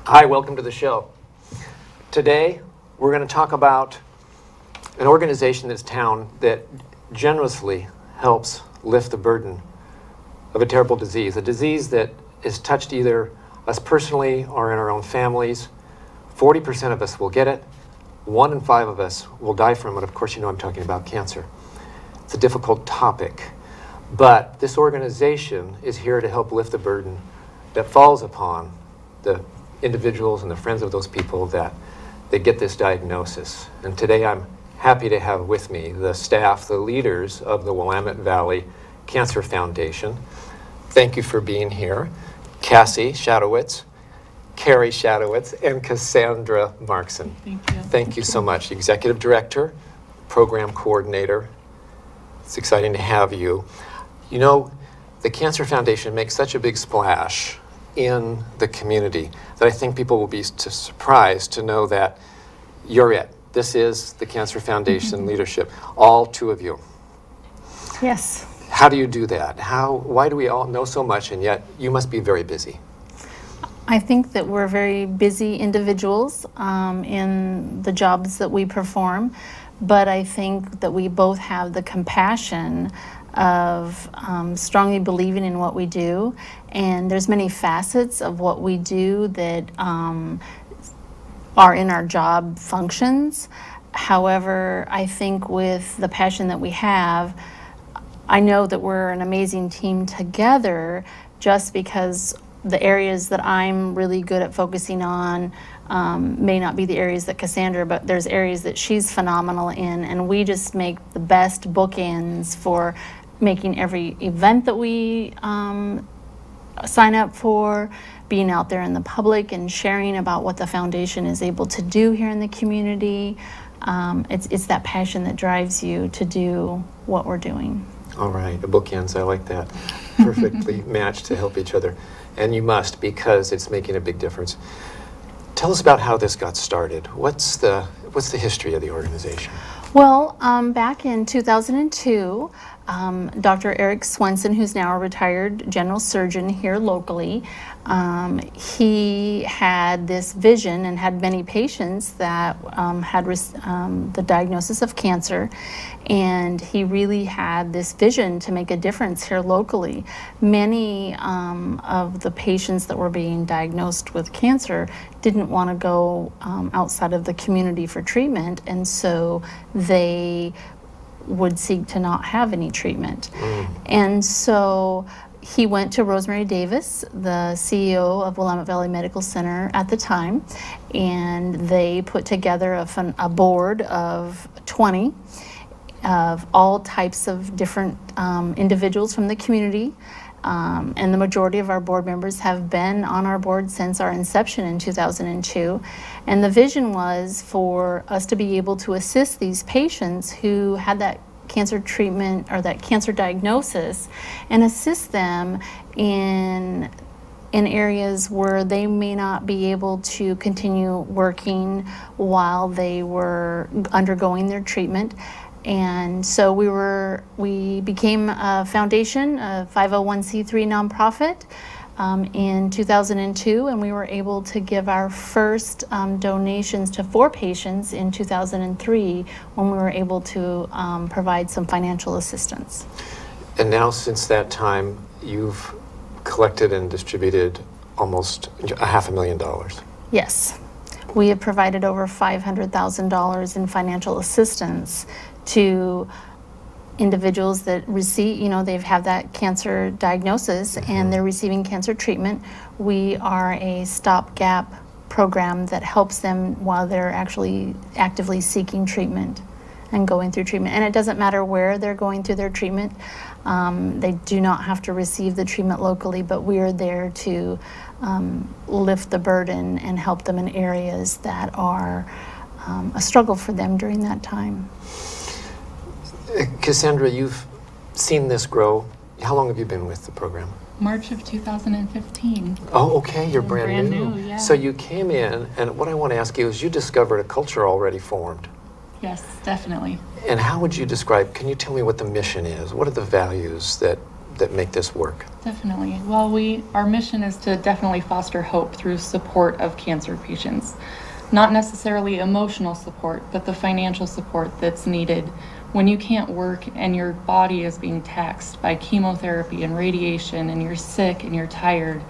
Hi, welcome to the show. Today, we're going to talk about an organization in this town that generously helps lift the burden of a terrible disease, a disease that has touched either us personally or in our own families. 40% of us will get it. 1 in 5 of us will die from it. Of course, you know I'm talking about cancer. It's a difficult topic, but this organization is here to help lift the burden that falls upon the individuals and the friends of those people that get this diagnosis. And today I'm happy to have with me the staff, the leaders of the Willamette Valley Cancer Foundation. Thank you for being here. Cassie Schadewitz, Carrie Schadewitz, and Kassandra Marxen. Thank you. Thank you so much. Executive Director, Program Coordinator. It's exciting to have you. You know, the Cancer Foundation makes such a big splash in the community that I think people will be surprised to know that you're it. This is the Cancer Foundation leadership, all 2 of you. Yes. How do you do that? Why do we all know so much and yet you must be very busy? I think that we're very busy individuals in the jobs that we perform, but I think that we both have the compassion of strongly believing in what we do, and there's many facets of what we do that are in our job functions. However, I think with the passion that we have, I know that we're an amazing team together just because the areas that I'm really good at focusing on may not be the areas that Kassandra, but there's areas that she's phenomenal in, and we just make the best bookends for making every event that we sign up for, being out there in the public and sharing about what the foundation is able to do here in the community. It's that passion that drives you to do what we're doing. All right, the bookends, I like that. Perfectly matched to help each other. And you must, because it's making a big difference. Tell us about how this got started. What's the history of the organization? Well, back in 2002, Dr. Eric Swenson, who's now a retired general surgeon here locally, he had this vision and had many patients that had the diagnosis of cancer, and he really had this vision to make a difference here locally. Many of the patients that were being diagnosed with cancer didn't want to go outside of the community for treatment, and so they would seek to not have any treatment. And so he went to Rosemary Davis, the CEO of Willamette Valley Medical Center at the time, and they put together a board of 20 of all types of different individuals from the community. And the majority of our board members have been on our board since our inception in 2002. And the vision was for us to be able to assist these patients who had that cancer treatment or that cancer diagnosis and assist them in areas where they may not be able to continue working while they were undergoing their treatment. And so we became a foundation, a 501c3 nonprofit in 2002, and we were able to give our first donations to 4 patients in 2003 when we were able to provide some financial assistance. And now since that time, you've collected and distributed almost $500,000. Yes. We have provided over $500,000 in financial assistance to individuals that receive, they've had that cancer diagnosis and they're receiving cancer treatment. We are a stopgap program that helps them while they're actually actively seeking treatment and going through treatment. And it doesn't matter where they're going through their treatment. They do not have to receive the treatment locally, but we are there to lift the burden and help them in areas that are a struggle for them during that time. Kassandra, you've seen this grow. How long have you been with the program? March of 2015. Oh, okay, you're brand new. Yeah. So you came in, and what I want to ask you is you discovered a culture already formed. Yes, definitely. And how would you describe, can you tell me what the mission is? What are the values that that make this work? Definitely. Well, our mission is to definitely foster hope through support of cancer patients. Not necessarily emotional support, but the financial support that's needed when you can't work and your body is being taxed by chemotherapy and radiation, and you're sick and you're tired,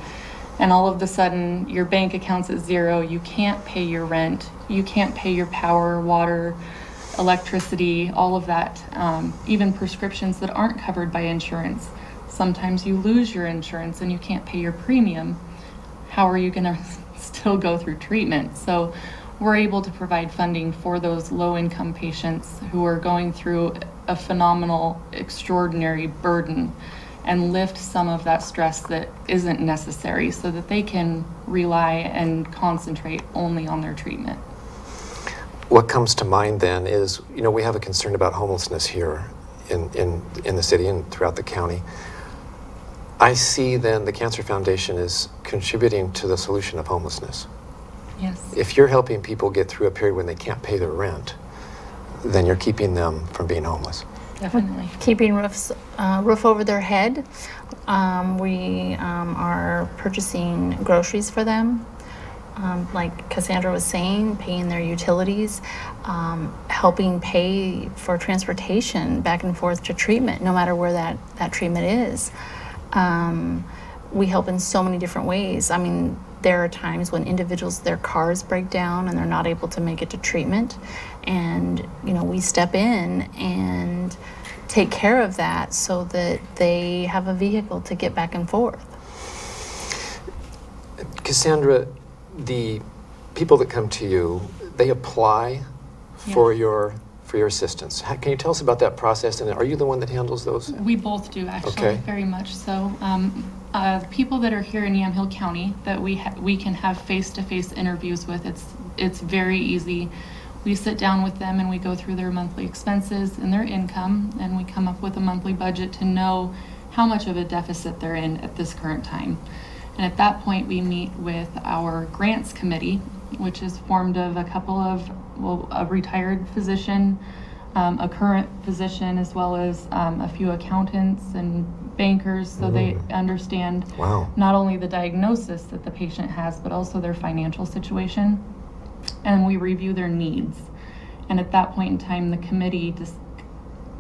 and all of a sudden your bank account's at zero, you can't pay your rent, you can't pay your power, water, electricity, all of that, even prescriptions that aren't covered by insurance. Sometimes you lose your insurance and you can't pay your premium. How are you going to still go through treatment? So we're able to provide funding for those low-income patients who are going through a phenomenal, extraordinary burden, and lift some of that stress that isn't necessary so that they can rely and concentrate only on their treatment. What comes to mind then is, we have a concern about homelessness here in the city and throughout the county. I see then the Cancer Foundation is contributing to the solution of homelessness. Yes. If you're helping people get through a period when they can't pay their rent, then you're keeping them from being homeless. Definitely. Keeping roof over their head. We are purchasing groceries for them. Like Kassandra was saying, paying their utilities, helping pay for transportation back and forth to treatment, no matter where that treatment is. We help in so many different ways. I mean, there are times when individuals, their cars break down and they're not able to make it to treatment. And, we step in and take care of that so that they have a vehicle to get back and forth. Kassandra, the people that come to you, they apply for your assistance. Can you tell us about that process? And are you the one that handles those? We both do, actually, okay. Very much so. People that are here in Yamhill County that we can have face-to-face interviews with, it's very easy. We sit down with them and we go through their monthly expenses and their income, and we come up with a monthly budget to know how much of a deficit they're in at this current time. And at that point, we meet with our grants committee, which is formed of a couple of, a retired physician, a current physician, as well as a few accountants and bankers, so they understand not only the diagnosis that the patient has, but also their financial situation. And we review their needs. And at that point in time, the committee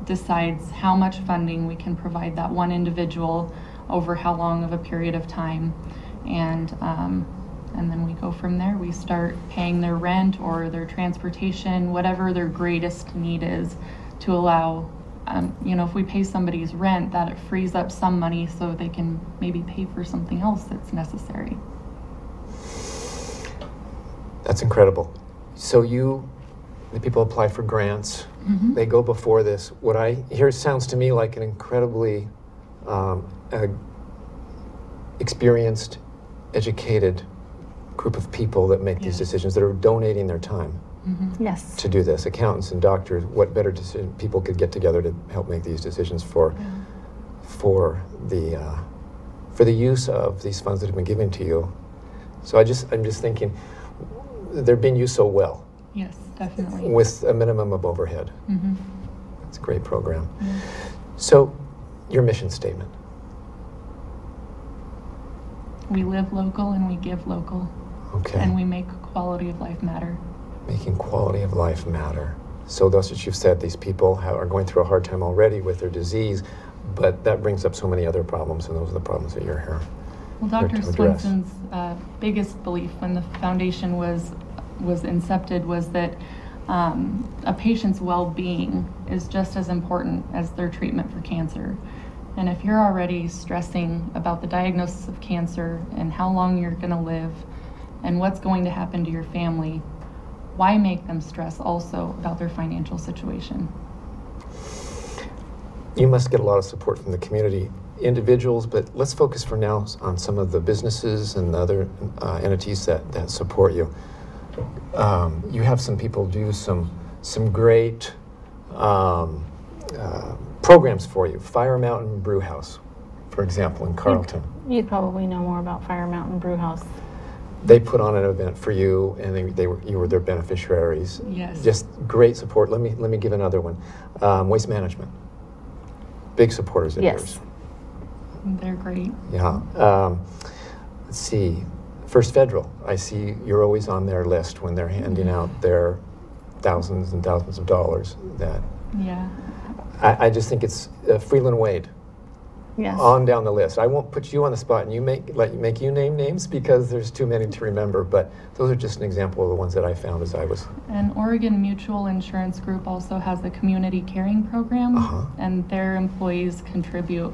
decides how much funding we can provide that one individual over how long of a period of time, and then we go from there. We start paying their rent or their transportation, whatever their greatest need is, to allow, if we pay somebody's rent, that it frees up some money so they can maybe pay for something else that's necessary. That's incredible. So the people apply for grants, they go before this. What I hear sounds to me like an incredibly experienced, educated group of people that make these decisions, that are donating their time to do this. Accountants and doctors, what better decision people could get together to help make these decisions for the use of these funds that have been given to you. So I'm just thinking, they're being used so well. Yes, definitely. With a minimum of overhead. It's a great program. So, your mission statement. We live local and we give local. Okay. And we make quality of life matter. Making quality of life matter. So those that you've said, these people are going through a hard time already with their disease, but that brings up so many other problems, and those are the problems that you're here. Well, Dr. Swenson's biggest belief when the foundation was incepted was that a patient's well-being is just as important as their treatment for cancer. And if you're already stressing about the diagnosis of cancer and how long you're going to live and what's going to happen to your family, why make them stress also about their financial situation? You must get a lot of support from the community, individuals, but let's focus for now on some of the businesses and the other entities that support you. You have some people do some great programs for you. Fire Mountain Brew House, for example, in Carlton. You'd probably know more about Fire Mountain Brew House. They put on an event for you, and you were their beneficiaries. Yes. Just great support. Let me give another one. Waste Management. Big supporters of yours. They're great. Yeah. Let's see. First Federal. I see you're always on their list when they're handing out their thousands and thousands of dollars. That. Yeah. I just think it's Freeland Wade. Yes. On down the list. I won't put you on the spot and make you name names because there's too many to remember, but those are just an example of the ones that I found as I was. And Oregon Mutual Insurance Group also has a community caring program, and their employees contribute.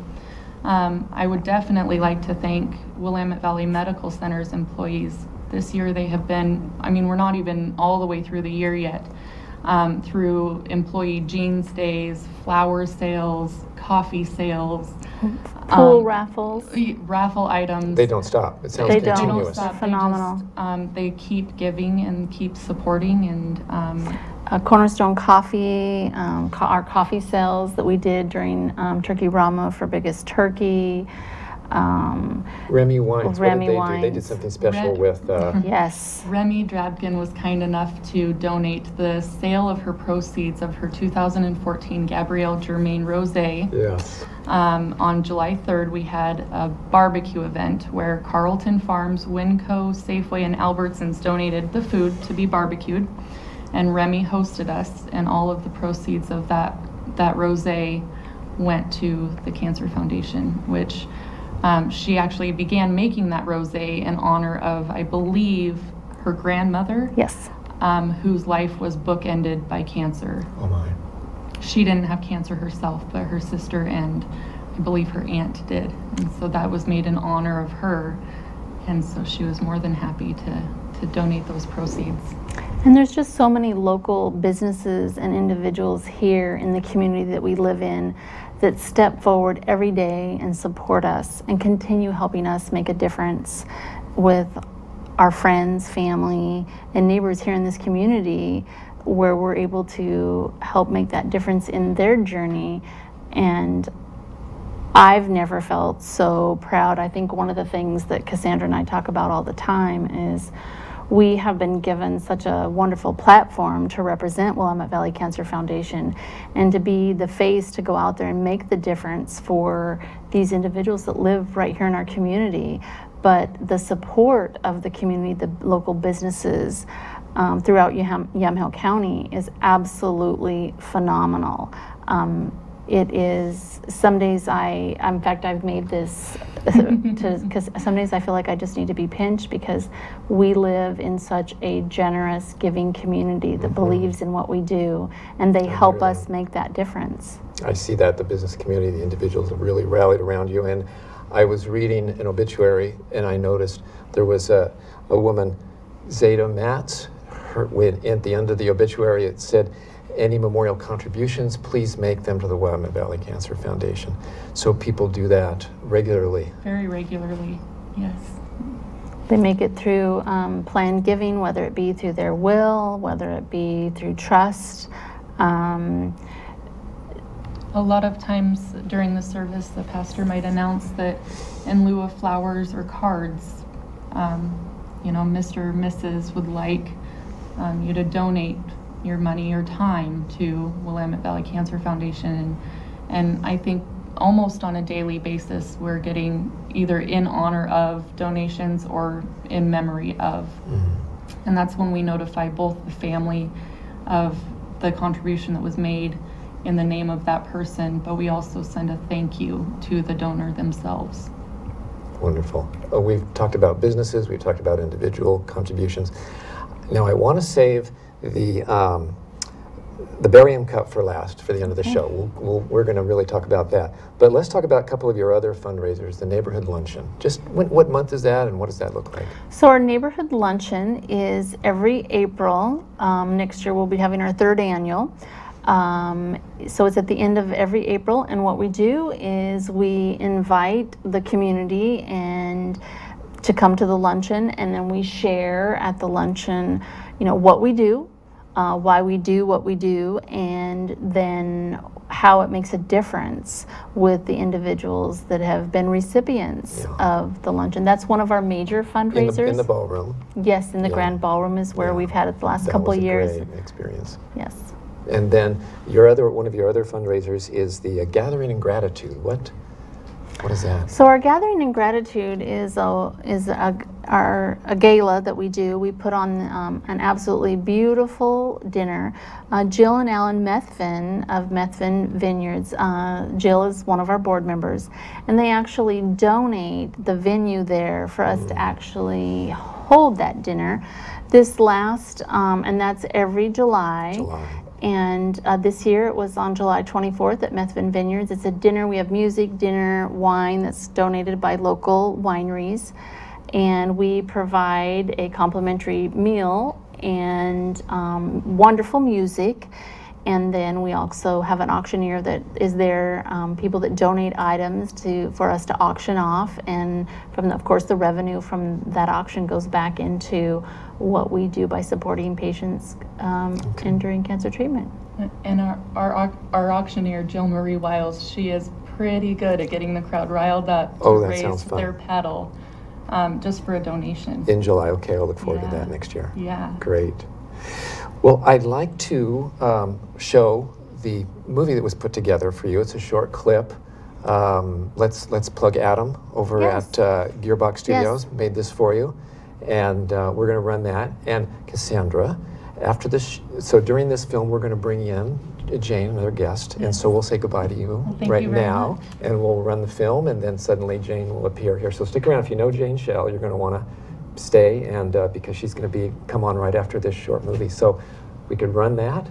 I would definitely like to thank Willamette Valley Medical Center's employees. This year they have been, I mean, we're not even all the way through the year yet, through employee jeans days, flower sales, coffee sales, pool raffles, raffle items. They don't stop. It sounds They continuous. don't stop. Phenomenal. They keep giving and keep supporting, and Cornerstone Coffee, our coffee sales that we did during Turkey Brahma for Biggest Turkey. Remy Wines. Remy what did they Wines. do? They did something special with. Yes. Remy Drabkin was kind enough to donate the sale of her proceeds of her 2014 Gabrielle Germain Rosé. Yes. On July 3rd, we had a barbecue event where Carlton Farms, Winco, Safeway, and Albertsons donated the food to be barbecued, and Remy hosted us, and all of the proceeds of that rosé went to the Cancer Foundation, which she actually began making that rosé in honor of, I believe, her grandmother. Yes. Whose life was bookended by cancer. Oh my. She didn't have cancer herself, but her sister and I believe her aunt did. And so that was made in honor of her. And so she was more than happy to donate those proceeds. And there's just so many local businesses and individuals here in the community that we live in that step forward every day and support us and continue helping us make a difference with our friends, family, and neighbors here in this community, where we're able to help make that difference in their journey. And I've never felt so proud. I think one of the things that Kassandra and I talk about all the time is we have been given such a wonderful platform to represent Willamette Valley Cancer Foundation and to be the face to go out there and make the difference for these individuals that live right here in our community. But the support of the community, the local businesses throughout Yamhill County is absolutely phenomenal. It is, some days in fact I've made this, because some days I feel like I just need to be pinched because we live in such a generous, giving community that believes in what we do, and they help us make that difference. I see that the business community, the individuals have really rallied around you. And I was reading an obituary and I noticed there was a woman, Zeta Matz, at the end of the obituary it said, "Any memorial contributions, please make them to the Willamette Valley Cancer Foundation." So people do that regularly. Very regularly, yes. They make it through planned giving, whether it be through their will, whether it be through trust. A lot of times during the service, the pastor might announce that in lieu of flowers or cards, Mr. or Mrs. would like you to donate your money or time to Willamette Valley Cancer Foundation. And I think almost on a daily basis we're getting either in honor of donations or in memory of. And that's when we notify both the family of the contribution that was made in the name of that person, but we also send a thank you to the donor themselves. Wonderful. We've talked about businesses, we've talked about individual contributions. Now I want to save the barium cup for last, for the end of the show. We're going to really talk about that. But let's talk about a couple of your other fundraisers, the neighborhood luncheon. Just what month is that and what does that look like? So our neighborhood luncheon is every April. Next year we'll be having our 3rd annual. So it's at the end of every April, and what we do is we invite the community and to come to the luncheon, and then we share at the luncheon, what we do, why we do what we do, and then how it makes a difference with the individuals that have been recipients of the luncheon. That's one of our major fundraisers. In the ballroom. Yes, in the grand ballroom is where we've had it the last couple of years. That was a great experience. Yes. And then one of your other fundraisers is the Gathering in Gratitude. What? What is that? So our gathering in gratitude is a gala that we do. We put on an absolutely beautiful dinner. Jill and Alan Methvin of Methvin Vineyards. Jill is one of our board members, and they actually donate the venue there for us to actually hold that dinner. This last, and that's every July. And this year it was on July 24th at Methvin Vineyards. It's a dinner. We have music, dinner, wine that's donated by local wineries. And we provide a complimentary meal and wonderful music. And then we also have an auctioneer that is there, people that donate items for us to auction off. And of course, the revenue from that auction goes back into what we do by supporting patients and during cancer treatment. And our auctioneer, Jill Marie Wiles, she is pretty good at getting the crowd riled up to raise their paddle just for a donation. In July, okay, I'll look forward to that next year. Yeah. Great. Well, I'd like to show the movie that was put together for you. It's a short clip. Let's plug Adam over at Gearbox Studios. Made this for you, and we're going to run that. And Kassandra, after this, so during this film, we're going to bring in Jane, another guest, and so we'll say goodbye to you right now, and we'll run the film, and then suddenly Jane will appear here. So stick around. If you know Jane Shell, you're going to want to stay, and because she's going to come on right after this short movie. So we could run that.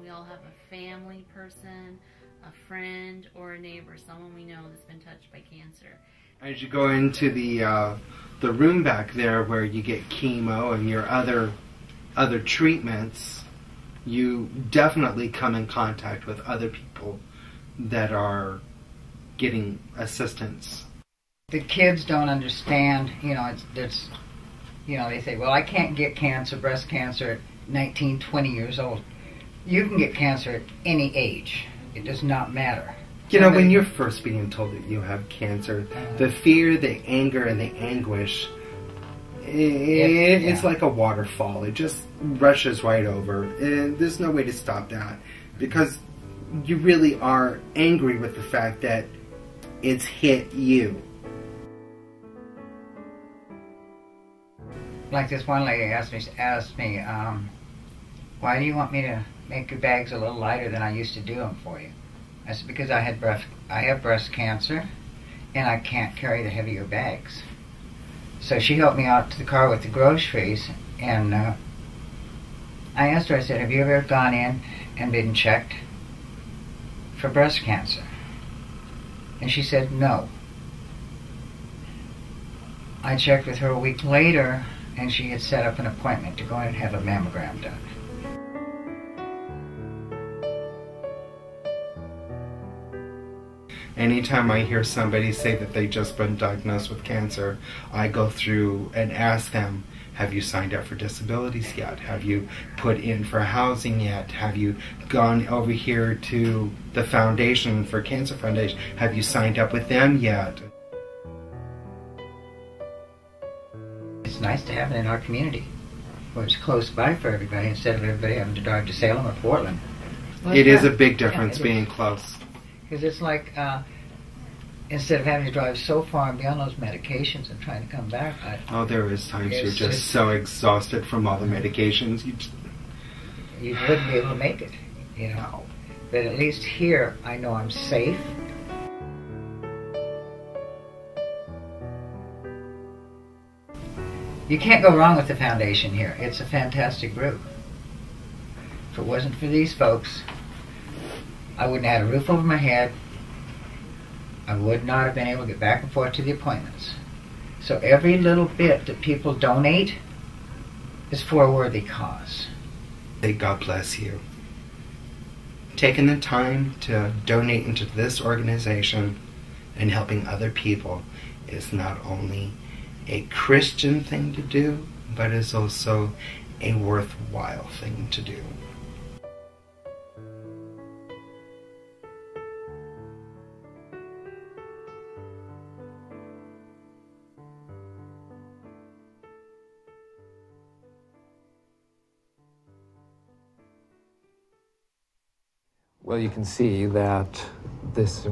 We all have a family person, a friend, or a neighbor, someone we know that's been touched by cancer. As you go into the room back there where you get chemo and your other treatments, you definitely come in contact with other people that are getting assistance. The kids don't understand, they say, well, I can't get cancer, breast cancer at 19, 20 years old. You can get cancer at any age. It does not matter. You know, when you're first being told that you have cancer, the fear, the anger, and the anguish, it's like a waterfall. It just rushes right over. And there's no way to stop that because you really are angry with the fact that it's hit you. Like this one lady asked me, why do you want me to make your bags a little lighter than I used to do them for you? I said, because I have breast cancer, and I can't carry the heavier bags. So she helped me out to the car with the groceries, and I asked her, I said, have you ever gone in and been checked for breast cancer? And she said, no. I checked with her a week later, and she had set up an appointment to go in and have a mammogram done. Anytime I hear somebody say that they've just been diagnosed with cancer, I go through and ask them, have you signed up for disabilities yet? Have you put in for housing yet? Have you gone over here to the Foundation for Cancer Foundation? Have you signed up with them yet? It's nice to have it in our community, where it's close by for everybody instead of everybody having to drive to Salem or Portland. Well, it is a big difference being close. Because it's like, instead of having to drive so far and be on those medications and trying to come back. There is times you're just so exhausted from all the medications. You wouldn't be able to make it, But at least here, I know I'm safe. You can't go wrong with the foundation here. It's a fantastic group. If it wasn't for these folks, I wouldn't have had a roof over my head. I would not have been able to get back and forth to the appointments. So every little bit that people donate is for a worthy cause. God bless you. Taking the time to donate into this organization and helping other people is not only a Christian thing to do, but is also a worthwhile thing to do. Well, you can see that this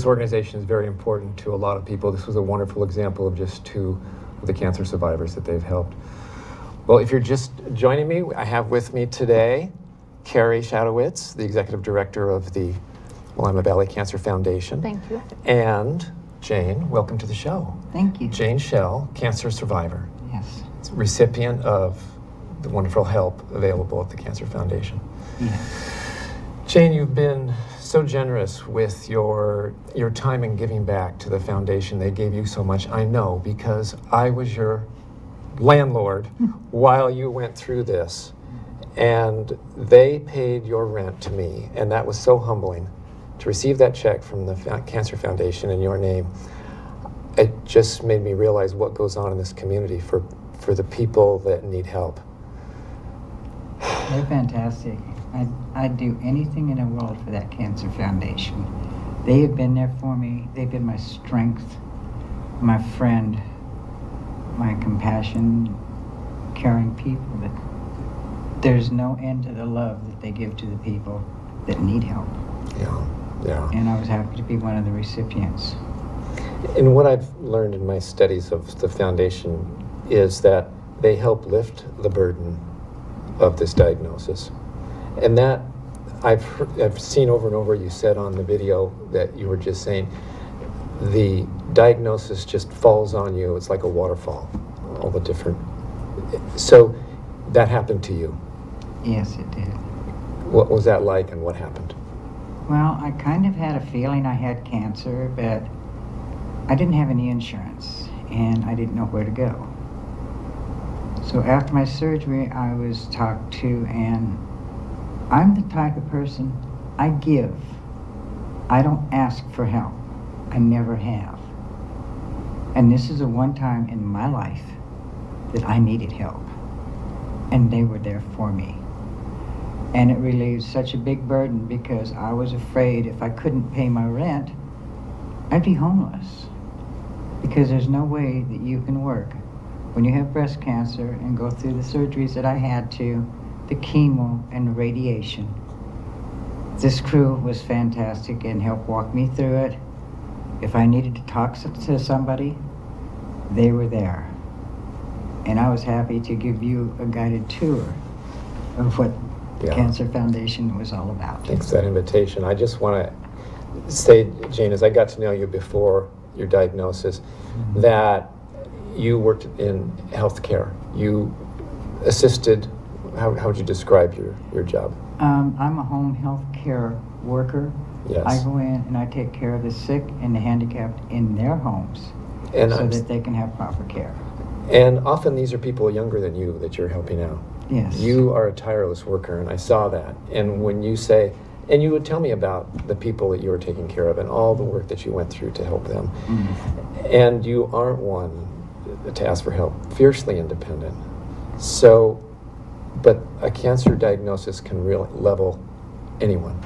organization is very important to a lot of people. This was a wonderful example of just 2 of the cancer survivors that they've helped. Well, if you're just joining me, I have with me today Carrie Schadewitz, the Executive Director of the Willamette Valley Cancer Foundation. Thank you. And Jane, welcome to the show. Thank you. Jane Schell, cancer survivor, Yes. recipient of the wonderful help available at the Cancer Foundation. Yes. Jane, you've been so generous with your time and giving back to the foundation. They gave you so much. I know, because I was your landlord while you went through this, and they paid your rent to me, and that was so humbling to receive that check from the Cancer Foundation in your name. It just made me realize what goes on in this community for the people that need help. They're fantastic. I'd do anything in the world for that Cancer Foundation. They have been there for me. They've been my strength, my friend, my compassion, caring people. That there's no end to the love that they give to the people that need help. Yeah. And I was happy to be one of the recipients. And what I've learned in my studies of the foundation is that they help lift the burden of this diagnosis. And that I've seen over and over. You said on the video that you were just saying the diagnosis just falls on you. It's like a waterfall, all the different. So that happened to you. Yes, it did. What was that like, and what happened? Well, I kind of had a feeling I had cancer, but I didn't have any insurance, and I didn't know where to go. So after my surgery, I was talked to, and I'm the type of person, I give. I don't ask for help. I never have. And this is the one time in my life that I needed help, and they were there for me. And it relieved such a big burden, because I was afraid if I couldn't pay my rent, I'd be homeless. Because there's no way that you can work when you have breast cancer and go through the surgeries that I had to, the chemo and the radiation. This crew was fantastic and helped walk me through it. If I needed to talk to somebody, they were there. And I was happy to give you a guided tour of what the Cancer Foundation was all about. Thanks for that invitation. I just want to say, Jane, as I got to know you before your diagnosis, that you worked in healthcare. You assisted, how would you describe your job? I'm a home health care worker. Yes. I go in and I take care of the sick and the handicapped in their homes, and so that they can have proper care. And often these are people younger than you that you're helping out. Yes. You are a tireless worker, and I saw that. And when you say, and you would tell me about the people that you were taking care of and all the work that you went through to help them. And you aren't one to ask for help, fiercely independent. So, but a cancer diagnosis can really level anyone.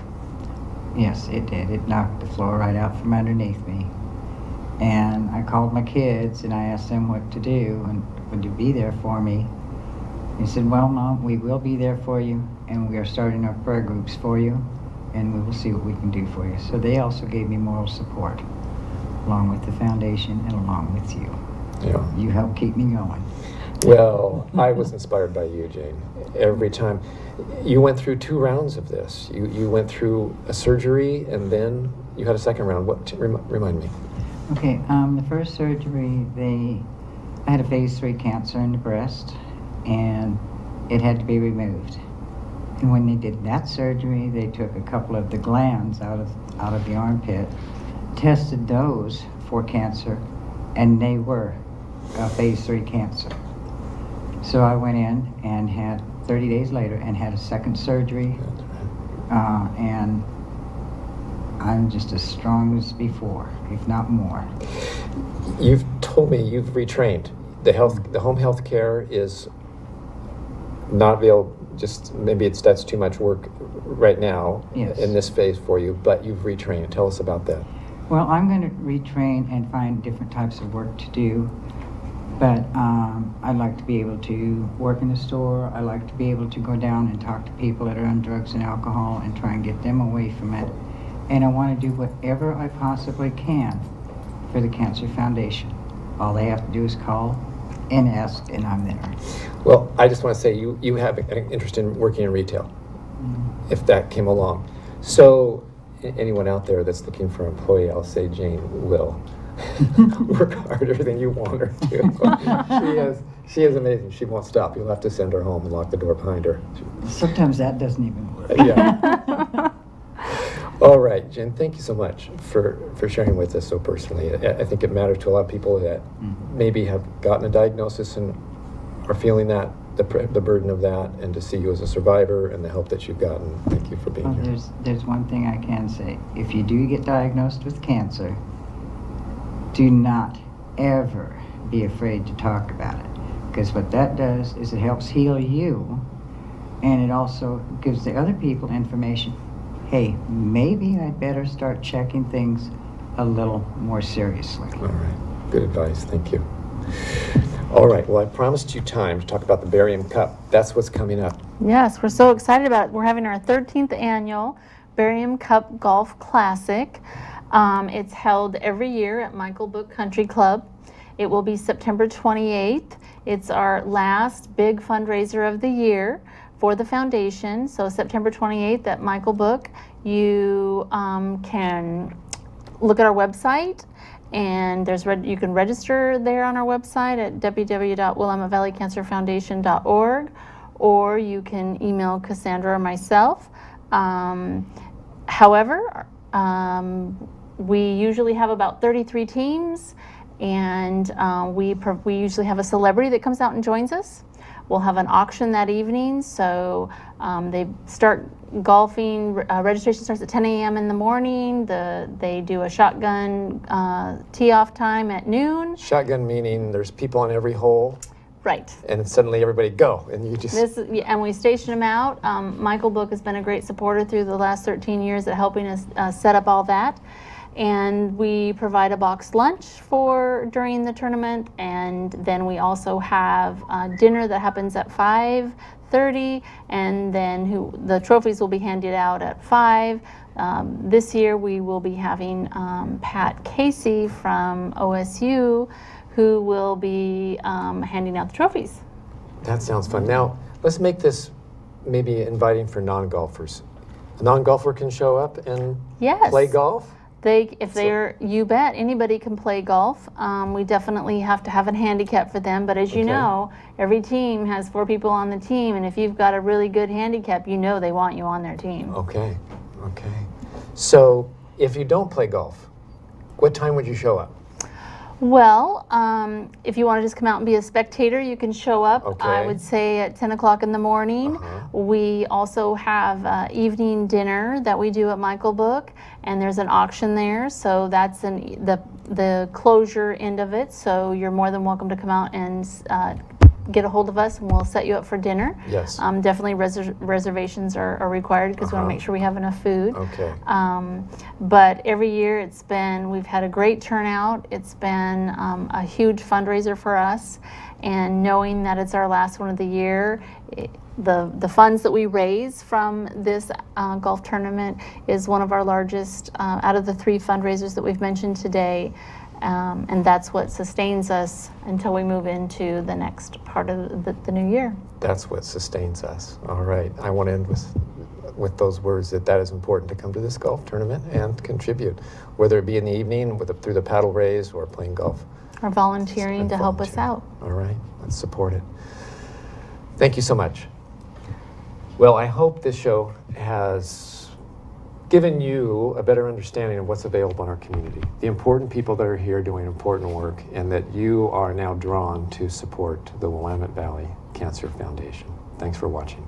Yes, it did. It knocked the floor right out from underneath me. And I called my kids and I asked them what to do and would you be there for me. He said, well, Mom, we will be there for you, and we are starting our prayer groups for you, and we will see what we can do for you. So they also gave me moral support, along with the foundation and along with you. Yeah. You helped keep me going. Well, I was inspired by you, Jane. Every time. You went through 2 rounds of this. You went through a surgery, and then you had a second round. What? Remind me. Okay, the first surgery, I had a phase 3 cancer in the breast, and it had to be removed. And when they did that surgery, they took a couple of the glands out of the armpit, tested those for cancer, and they were phase 3 cancer. So I went in and had 30 days later and had a second surgery, and I'm just as strong as before, if not more. You've told me you've retrained. The home health care is not available. Just maybe that's too much work right now. Yes. In this phase for you, but you've retrained. Tell us about that. Well, I'm going to retrain and find different types of work to do. But I'd like to be able to work in a store. I like to be able to go down and talk to people that are on drugs and alcohol and try and get them away from it. And I want to do whatever I possibly can for the Cancer Foundation. All they have to do is call and ask, and I'm there. Well, I just want to say you have an interest in working in retail, if that came along. So anyone out there that's looking for an employee, I'll say Jane will work harder than you want her to. She is amazing. She won't stop. You'll have to send her home and lock the door behind her. Sometimes that doesn't even work. Yeah. All right, Jen, thank you so much for sharing with us so personally. I think it matters to a lot of people that maybe have gotten a diagnosis and are feeling that, the burden of that, and to see you as a survivor and the help that you've gotten. Thank you for being here. There's one thing I can say. If you do get diagnosed with cancer, do not ever be afraid to talk about it. Because what that does is it helps heal you, and it also gives the other people information. Hey, maybe I'd better start checking things a little more seriously. All right. Good advice. Thank you. All right. Well, I promised you time to talk about the Barium Cup. That's what's coming up. Yes, we're so excited about it. We're having our 13th annual Barium Cup Golf Classic. It's held every year at Michael Book Country Club. It will be September 28th. It's our last big fundraiser of the year for the foundation. So September 28th at Michael Book, you can look at our website, and you can register there on our website at www.willamettevalleycancerfoundation.org, or you can email Cassandra or myself. However, we usually have about 33 teams, and we usually have a celebrity that comes out and joins us. We'll have an auction that evening, so they start golfing. Registration starts at 10 a.m. in the morning. They do a shotgun tee-off time at noon. Shotgun meaning there's people on every hole. Right. And suddenly everybody go, and you just... and we station them out. Michael Book has been a great supporter through the last 13 years at helping us set up all that. And we provide a boxed lunch during the tournament, and then we also have dinner that happens at 5:30, and then the trophies will be handed out at 5. This year we will be having Pat Casey from OSU, who will be handing out the trophies. That sounds fun. Now, let's make this maybe inviting for non-golfers. A non-golfer can show up and play golf? You bet, anybody can play golf. We definitely have to have a handicap for them, but as you know, every team has 4 people on the team, and if you've got a really good handicap, you know they want you on their team. Okay. So, if you don't play golf, what time would you show up? Well, if you want to just come out and be a spectator, you can show up. Okay. I would say at 10 o'clock in the morning. We also have evening dinner that we do at Michael Book, and there's an auction there, so that's the closure end of it. So you're more than welcome to come out and get a hold of us, and we'll set you up for dinner. Yes. Definitely reservations are required because we want to make sure we have enough food. Okay. But every year we've had a great turnout. It's been a huge fundraiser for us, and knowing that it's our last one of the year, the funds that we raise from this golf tournament is one of our largest out of the 3 fundraisers that we've mentioned today. And that's what sustains us until we move into the next part of the new year. That's what sustains us. All right. I want to end with those words that is important to come to this golf tournament and contribute, whether it be in the evening through the paddle raise or playing golf. Or volunteering to help us out. All right. Let's support it. Thank you so much. Well, I hope this show has given you a better understanding of what's available in our community, the important people that are here doing important work, and that you are now drawn to support the Willamette Valley Cancer Foundation. Thanks for watching.